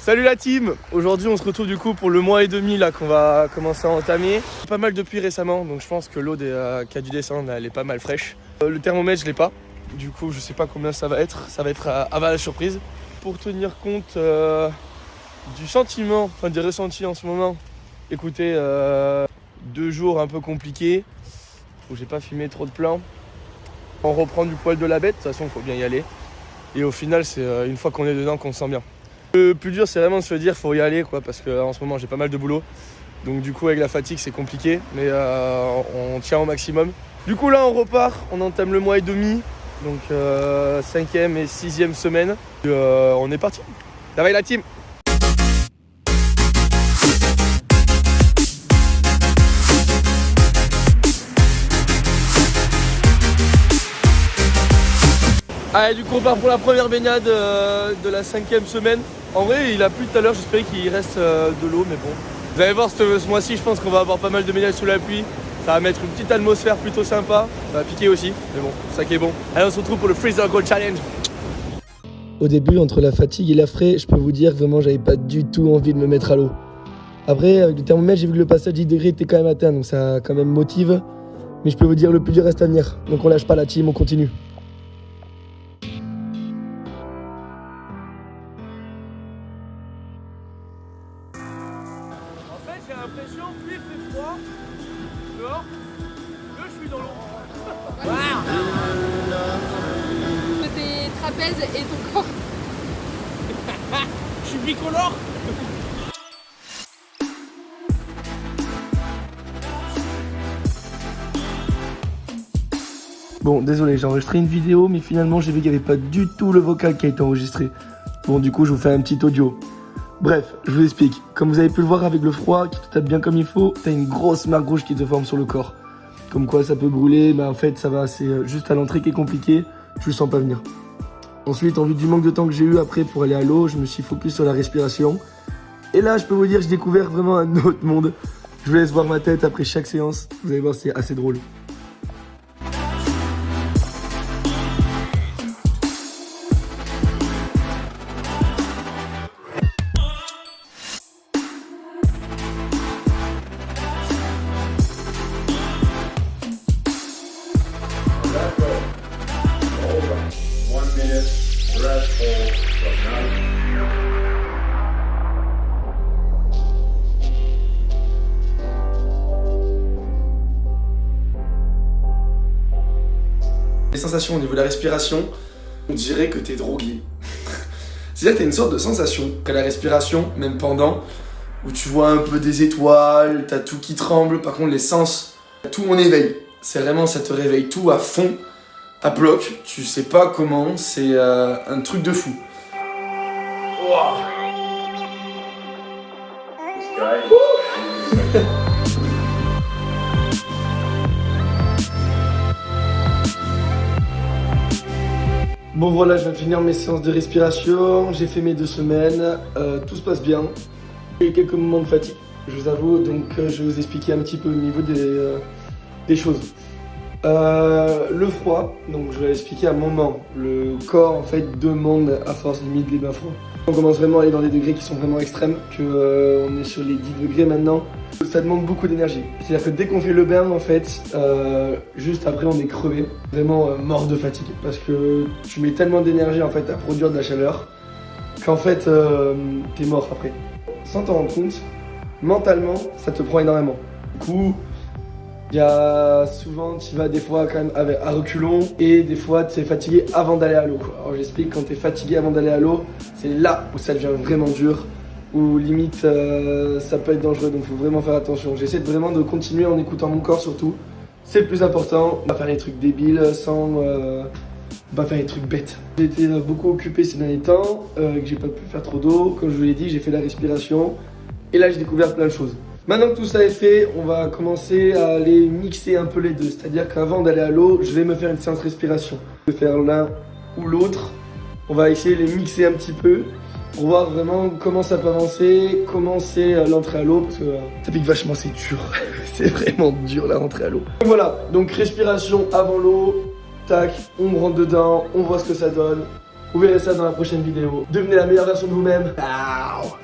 Salut la team! Aujourd'hui on se retrouve du coup pour le mois et demi là qu'on va commencer à entamer. Pas mal de pluie récemment donc je pense que l'eau qui a dû descendre elle est pas mal fraîche. Le thermomètre je l'ai pas, du coup je sais pas combien ça va être à la surprise. Pour tenir compte du sentiment, enfin des ressentis en ce moment, écoutez, 2 jours un peu compliqués où j'ai pas filmé trop de plans. On reprend du poil de la bête, de toute façon il faut bien y aller. Et au final c'est une fois qu'on est dedans qu'on se sent bien. Le plus dur c'est vraiment de se dire faut y aller quoi, parce qu'en ce moment j'ai pas mal de boulot. Donc du coup avec la fatigue c'est compliqué, mais on tient au maximum. Du coup là on repart, on entame le mois et demi, donc 5e et 6e semaine. On est parti. Ça va la team. Allez, du coup on part pour la première baignade de la 5e semaine. En vrai il a plu tout à l'heure, j'espérais qu'il reste de l'eau, mais bon. Vous allez voir ce mois-ci je pense qu'on va avoir pas mal de baignades sous la pluie. Ça va mettre une petite atmosphère plutôt sympa. Ça va piquer aussi, mais bon, c'est ça qui est bon. Allez on se retrouve pour le Freezer Goal Challenge. Au début, entre la fatigue et la fraie, je peux vous dire que vraiment j'avais pas du tout envie de me mettre à l'eau. Après avec le thermomètre j'ai vu que le passage 10 degrés était quand même atteint, donc ça quand même motive. Mais je peux vous dire le plus dur reste à venir. Donc on lâche pas la team, on continue. J'ai l'impression, plus il fait froid, dehors, que je suis dans l'eau. Tes trapèzes et ton corps. Je suis bicolore. Bon, désolé, j'ai enregistré une vidéo, mais finalement j'ai vu qu'il n'y avait pas du tout le vocal qui a été enregistré. Bon, du coup, je vous fais un petit audio. Bref, je vous explique. Comme vous avez pu le voir avec le froid, qui te tape bien comme il faut, t'as une grosse marque rouge qui te forme sur le corps. Comme quoi ça peut brûler, en fait ça va, c'est juste à l'entrée qui est compliqué, je le sens pas venir. Ensuite, en vue du manque de temps que j'ai eu après pour aller à l'eau, je me suis focus sur la respiration. Et là, je peux vous dire, j'ai découvert vraiment un autre monde. Je vous laisse voir ma tête après chaque séance, vous allez voir, c'est assez drôle. Les sensations au niveau de la respiration, on dirait que t'es drogué. C'est-à-dire que t'as une sorte de sensation après la respiration, même pendant, où tu vois un peu des étoiles, t'as tout qui tremble, par contre les sens, tout en éveil. C'est vraiment, ça te réveille tout à fond, à bloc, tu sais pas comment, c'est un truc de fou. Wow. Bon voilà, je viens de finir mes séances de respiration, j'ai fait mes 2 semaines, tout se passe bien. J'ai eu quelques moments de fatigue, je vous avoue, donc je vais vous expliquer un petit peu au niveau des choses. Le froid, donc je vais expliquer un moment. Le corps en fait demande à force limite les bains froids. On commence vraiment à aller dans des degrés qui sont vraiment extrêmes, on est sur les 10 degrés maintenant. Ça demande beaucoup d'énergie. C'est-à-dire que dès qu'on fait le bain, en fait, juste après on est crevé, vraiment mort de fatigue. Parce que tu mets tellement d'énergie en fait à produire de la chaleur qu'en fait t'es mort après. Sans t'en rendre compte, mentalement ça te prend énormément. Du coup, il y a souvent, tu vas des fois quand même à reculons et des fois tu es fatigué avant d'aller à l'eau. Alors j'explique, quand tu es fatigué avant d'aller à l'eau, c'est là où ça devient vraiment dur, où limite ça peut être dangereux, donc il faut vraiment faire attention. J'essaie vraiment de continuer en écoutant mon corps surtout, c'est le plus important, pas faire les trucs débiles sans pas faire les trucs bêtes. J'ai été beaucoup occupé ces derniers temps, que j'ai pas pu faire trop d'eau, comme je vous l'ai dit, j'ai fait la respiration et là j'ai découvert plein de choses. Maintenant que tout ça est fait, on va commencer à aller mixer un peu les deux. C'est-à-dire qu'avant d'aller à l'eau, je vais me faire une séance respiration. Je vais faire l'un ou l'autre. On va essayer de les mixer un petit peu pour voir vraiment comment ça peut avancer, comment c'est l'entrée à l'eau. Parce que ça pique vachement, c'est dur. C'est vraiment dur la rentrée à l'eau. Voilà, donc respiration avant l'eau. Tac, on rentre dedans, on voit ce que ça donne. Vous verrez ça dans la prochaine vidéo. Devenez la meilleure version de vous-même. Ciao.